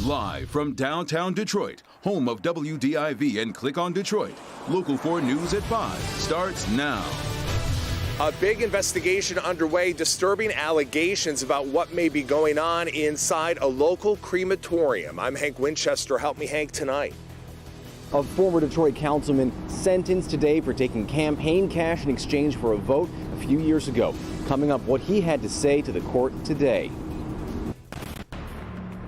Live from downtown Detroit, home of WDIV and Click on Detroit, Local 4 News at 5 starts now. A big investigation underway, disturbing allegations about what may be going on inside a local crematorium. I'm Hank Winchester. Help me, Hank, tonight. A former Detroit councilman sentenced today for taking campaign cash in exchange for a vote a few years ago. Coming up, what he had to say to the court today.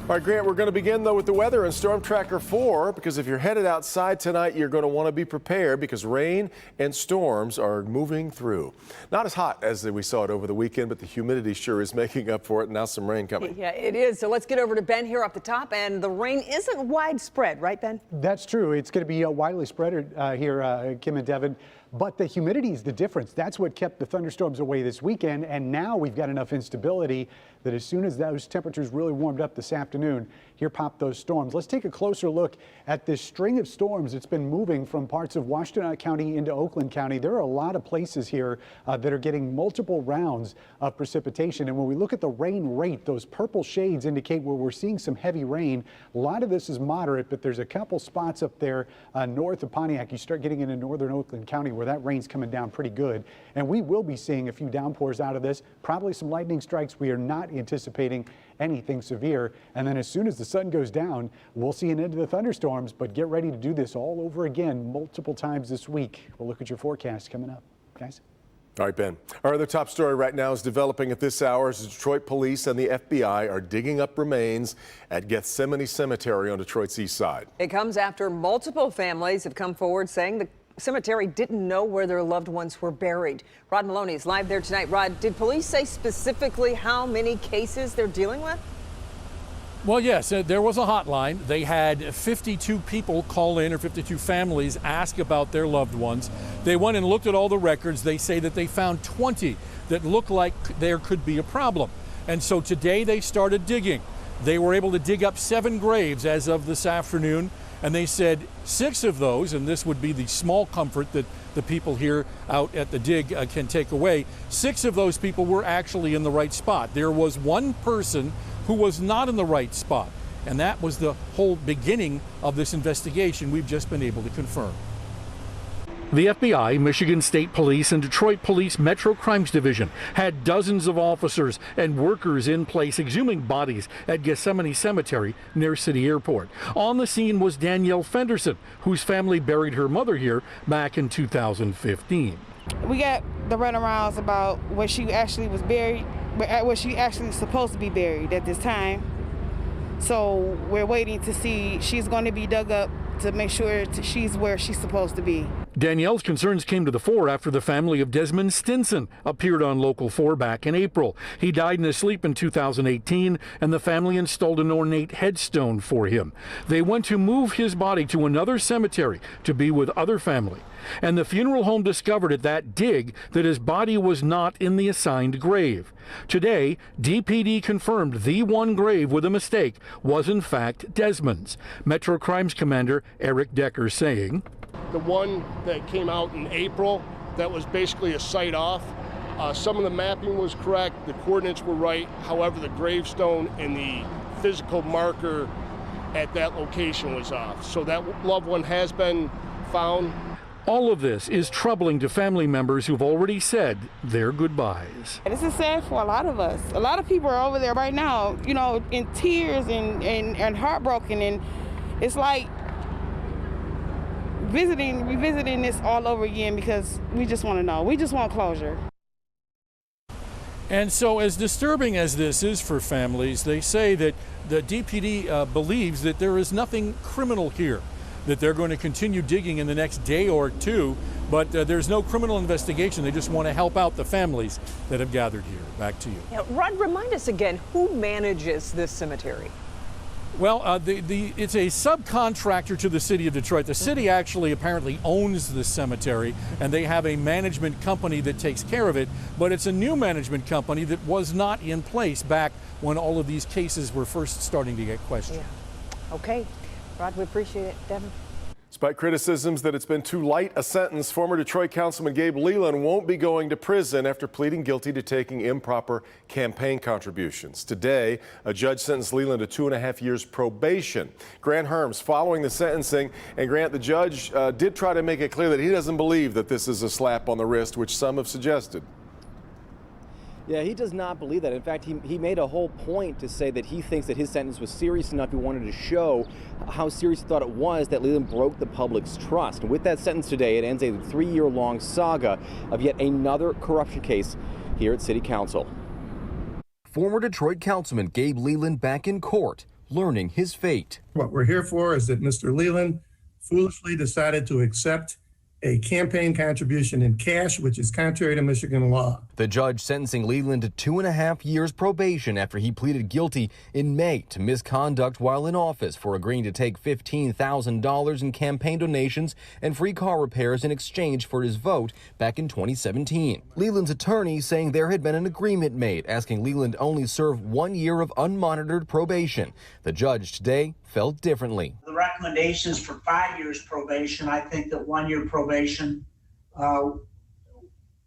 All right, Grant, we're going to begin, though, with the weather and Storm Tracker 4, because if you're headed outside tonight, you're going to want to be prepared because rain and storms are moving through. Not as hot as we saw it over the weekend, but the humidity sure is making up for it. Now some rain coming. Yeah, it is. So let's get over to Ben here up the top, and the rain isn't widespread, right, Ben? That's true. It's going to be widely spread here, Kim and Devin. But the humidity is the difference. That's what kept the thunderstorms away this weekend. And now we've got enough instability that as soon as those temperatures really warmed up this afternoon, here pop those storms. Let's take a closer look at this string of storms that's been moving from parts of Washtenaw County into Oakland County. There are a lot of places here that are getting multiple rounds of precipitation. And when we look at the rain rate, those purple shades indicate where we're seeing some heavy rain. A lot of this is moderate, but there's a couple spots up there north of Pontiac. You start getting into northern Oakland County where that rain's coming down pretty good. And we will be seeing a few downpours out of this, probably some lightning strikes. We are not anticipating anything severe. And then as soon as the sun goes down, we'll see an end to the thunderstorms, but get ready to do this all over again multiple times this week. We'll look at your forecast coming up, guys. All right, Ben. Our other top story right now is developing at this hour as Detroit police and the FBI are digging up remains at Gethsemane Cemetery on Detroit's east side. It comes after multiple families have come forward saying the cemetery didn't know where their loved ones were buried. Rod Maloney is live there tonight. Rod, did police say specifically how many cases they're dealing with? Well, yes, there was a hotline. They had 52 people call in, or 52 families ask about their loved ones. They went and looked at all the records. They say that they found 20 that look like there could be a problem. And so today they started digging. They were able to dig up 7 graves as of this afternoon. And they said 6 of those, and this would be the small comfort that the people here out at the dig can take away, 6 of those people were actually in the right spot. There was one person who was not in the right spot, and that was the whole beginning of this investigation we've just been able to confirm. The FBI, Michigan State Police, and Detroit Police Metro Crimes Division had dozens of officers and workers in place exhuming bodies at Gethsemane Cemetery near City Airport. On the scene was Danielle Fenderson, whose family buried her mother here back in 2015. We got the runarounds about where she actually was buried, where she actually supposed to be buried at this time. So we're waiting to see. She's going to be dug up to make sure she's where she's supposed to be. Danielle's concerns came to the fore after the family of Desmond Stinson appeared on Local 4 back in April. He died in his sleep in 2018, and the family installed an ornate headstone for him. They went to move his body to another cemetery to be with other family. And the funeral home discovered at that dig that his body was not in the assigned grave. Today, DPD confirmed the one grave with a mistake was in fact Desmond's. Metro Crimes Commander Eric Decker saying, the one that came out in April, that was basically a site off. Some of the mapping was correct, the coordinates were right. However, the gravestone and the physical marker at that location was off. So that loved one has been found. All of this is troubling to family members who've already said their goodbyes. This is sad for a lot of us. A lot of people are over there right now, you know, in tears and heartbroken, and it's like revisiting this all over again because we just want to know. We just want closure. And so as disturbing as this is for families, they say that the DPD believes that there is nothing criminal here, that they're going to continue digging in the next day or two, but there's no criminal investigation. They just want to help out the families that have gathered here. Back to you. Yeah, Rod, remind us again, who manages this cemetery? Well, it's a subcontractor to the city of Detroit. The city actually apparently owns the cemetery, and they have a management company that takes care of it, but it's a new management company that was not in place back when all of these cases were first starting to get questioned. Yeah. Okay. Rod, we appreciate it. Devin? Despite criticisms that it's been too light a sentence, former Detroit Councilman Gabe Leland won't be going to prison after pleading guilty to taking improper campaign contributions. Today, a judge sentenced Leland to 2.5 years probation. Grant Herms following the sentencing, and Grant, the judge did try to make it clear that he doesn't believe that this is a slap on the wrist, which some have suggested. Yeah, he does not believe that. In fact, he made a whole point to say that he thinks that his sentence was serious enough. He wanted to show how serious he thought it was that Leland broke the public's trust. And with that sentence today, it ends a 3-year-long saga of yet another corruption case here at City Council. Former Detroit Councilman Gabe Leland back in court, learning his fate. What we're here for is that Mr. Leland foolishly decided to accept a campaign contribution in cash, which is contrary to Michigan law. The judge sentencing Leland to 2.5 years probation after he pleaded guilty in May to misconduct while in office for agreeing to take $15,000 in campaign donations and free car repairs in exchange for his vote back in 2017. Leland's attorney saying there had been an agreement made asking Leland only serve 1 year of unmonitored probation. The judge today felt differently. The recommendations for 5 years probation, I think that 1 year probation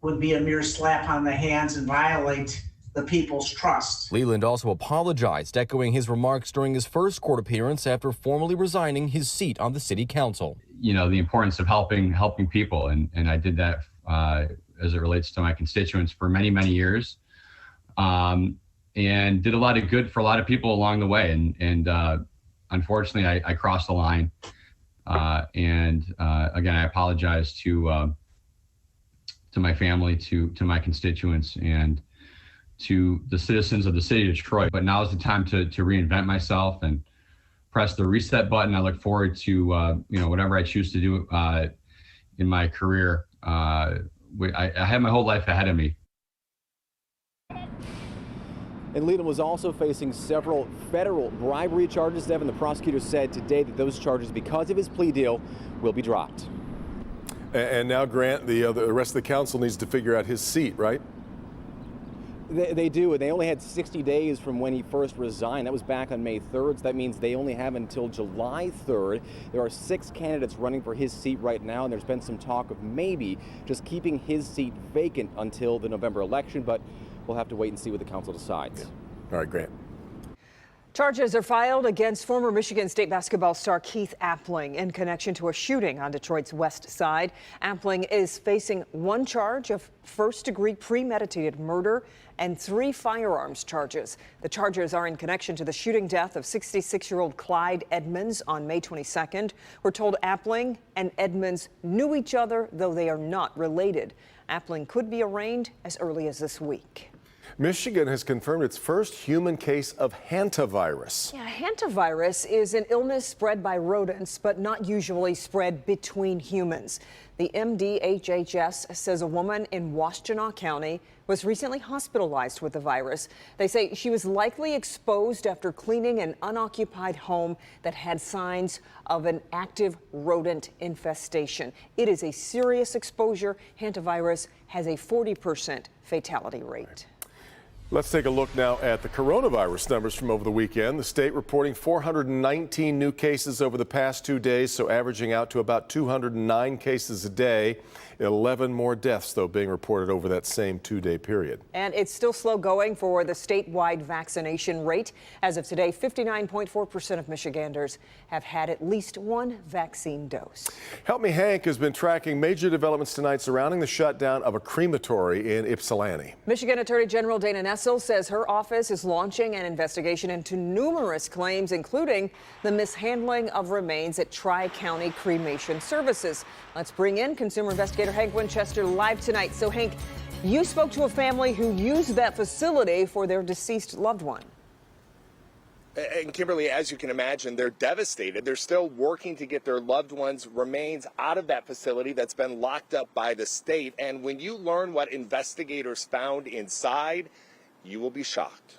would be a mere slap on the hands and violate the people's trust. Leland also apologized, echoing his remarks during his first court appearance after formally resigning his seat on the city council. You know, the importance of helping people, and I did that as it relates to my constituents for many, many years, and did a lot of good for a lot of people along the way, and unfortunately, I crossed the line, and again, I apologize to my family, to my constituents, and to the citizens of the city of Detroit. But now is the time to reinvent myself and press the reset button. I look forward to whatever I choose to do in my career. I have my whole life ahead of me. And Leland was also facing several federal bribery charges. Devin, the prosecutor said today that those charges, because of his plea deal, will be dropped. And now, Grant, the rest of the council needs to figure out his seat, right? They do, and they only had 60 days from when he first resigned. That was back on May 3rd, so that means they only have until July 3rd. There are 6 candidates running for his seat right now, and there's been some talk of maybe just keeping his seat vacant until the November election, but we'll have to wait and see what the council decides. Yeah. All right, Grant. Charges are filed against former Michigan State basketball star Keith Appling in connection to a shooting on Detroit's west side. Appling is facing 1 charge of first-degree premeditated murder and 3 firearms charges. The charges are in connection to the shooting death of 66-year-old Clyde Edmonds on May 22nd. We're told Appling and Edmonds knew each other, though they are not related. Appling could be arraigned as early as this week. Michigan has confirmed its first human case of hantavirus. Yeah, hantavirus is an illness spread by rodents, but not usually spread between humans. The MDHHS says a woman in Washtenaw County was recently hospitalized with the virus. They say she was likely exposed after cleaning an unoccupied home that had signs of an active rodent infestation. It is a serious exposure. Hantavirus has a 40% fatality rate. Let's take a look now at the coronavirus numbers from over the weekend. The state reporting 419 new cases over the past 2 days, so averaging out to about 209 cases a day. 11 more deaths, though, being reported over that same 2-day period. And it's still slow going for the statewide vaccination rate. As of today, 59.4% of Michiganders have had at least 1 vaccine dose. Help Me Hank has been tracking major developments tonight surrounding the shutdown of a crematory in Ypsilanti. Michigan Attorney General Dana Nessel says her office is launching an investigation into numerous claims, including the mishandling of remains at Tri-County Cremation Services. Let's bring in consumer investigator Hank Winchester live tonight. So, Hank, you spoke to a family who used that facility for their deceased loved one. And Kimberly, as you can imagine, they're devastated. They're still working to get their loved ones' remains out of that facility that's been locked up by the state. And when you learn what investigators found inside, you will be shocked.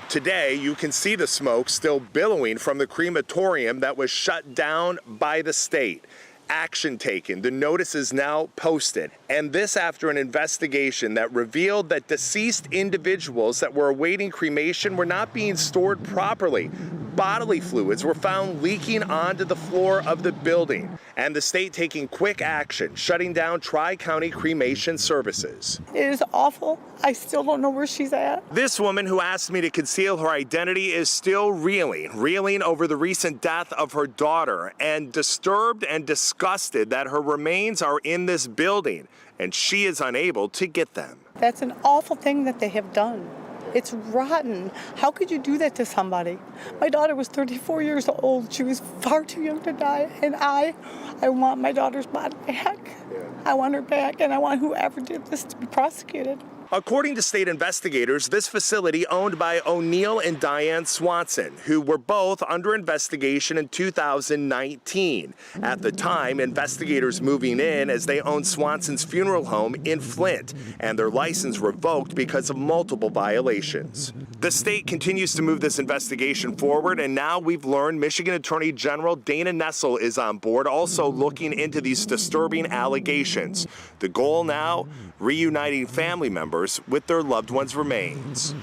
Today, you can see the smoke still billowing from the crematorium that was shut down by the state. Action taken. The notice is now posted. And this after an investigation that revealed that deceased individuals that were awaiting cremation were not being stored properly. bodily fluids were found leaking onto the floor of the building, and the state taking quick action, shutting down Tri-County cremation services. It is awful. I still don't know where she's at. This woman who asked me to conceal her identity is still reeling over the recent death of her daughter, and disturbed and disgusted that her remains are in this building and she is unable to get them. That's an awful thing that they have done. It's rotten. How could you do that to somebody? My daughter was 34 years old. She was far too young to die, and I want my daughter's body back. I want her back, and I want whoever did this to be prosecuted. According to state investigators, this facility owned by O'Neill and Diane Swanson, who were both under investigation in 2019. At the time, investigators moving in as they owned Swanson's funeral home in Flint, and their license revoked because of multiple violations. The state continues to move this investigation forward, and now we've learned Michigan Attorney General Dana Nessel is on board, also looking into these disturbing allegations. The goal now, reuniting family members with their loved ones' remains.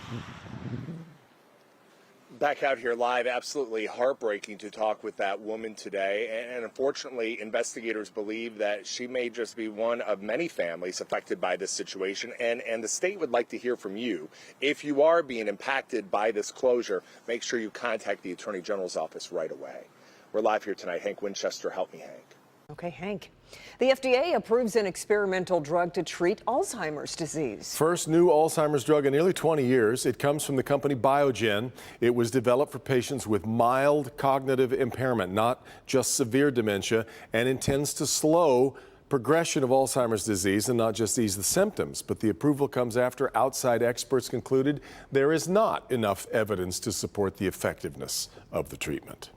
Back out here live, absolutely heartbreaking to talk with that woman today. And unfortunately, investigators believe that she may just be one of many families affected by this situation. And the state would like to hear from you. If you are being impacted by this closure, make sure you contact the Attorney General's office right away. We're live here tonight. Hank Winchester, help me, Hank. Okay, Hank. The FDA approves an experimental drug to treat Alzheimer's disease. First new Alzheimer's drug in nearly 20 years. It comes from the company Biogen. It was developed for patients with mild cognitive impairment, not just severe dementia, and intends to slow progression of Alzheimer's disease and not just ease the symptoms. But the approval comes after outside experts concluded there is not enough evidence to support the effectiveness of the treatment.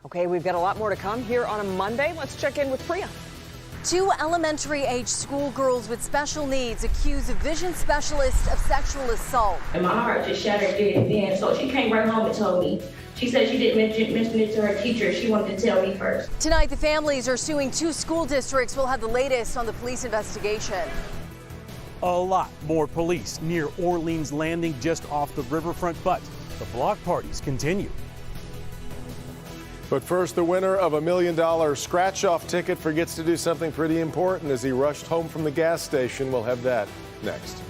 Okay, we've got a lot more to come here on a Monday. Let's check in with Priya. 2 elementary-age schoolgirls with special needs accuse a vision specialist of sexual assault. And my heart just shattered there and then, so she came right home and told me. She said she didn't mention it to her teacher. She wanted to tell me first. Tonight, the families are suing 2 school districts. We'll have the latest on the police investigation. A lot more police near Orleans Landing just off the riverfront, but the block parties continue. But first, the winner of a $1 million scratch-off ticket forgets to do something pretty important as he rushed home from the gas station. We'll have that next.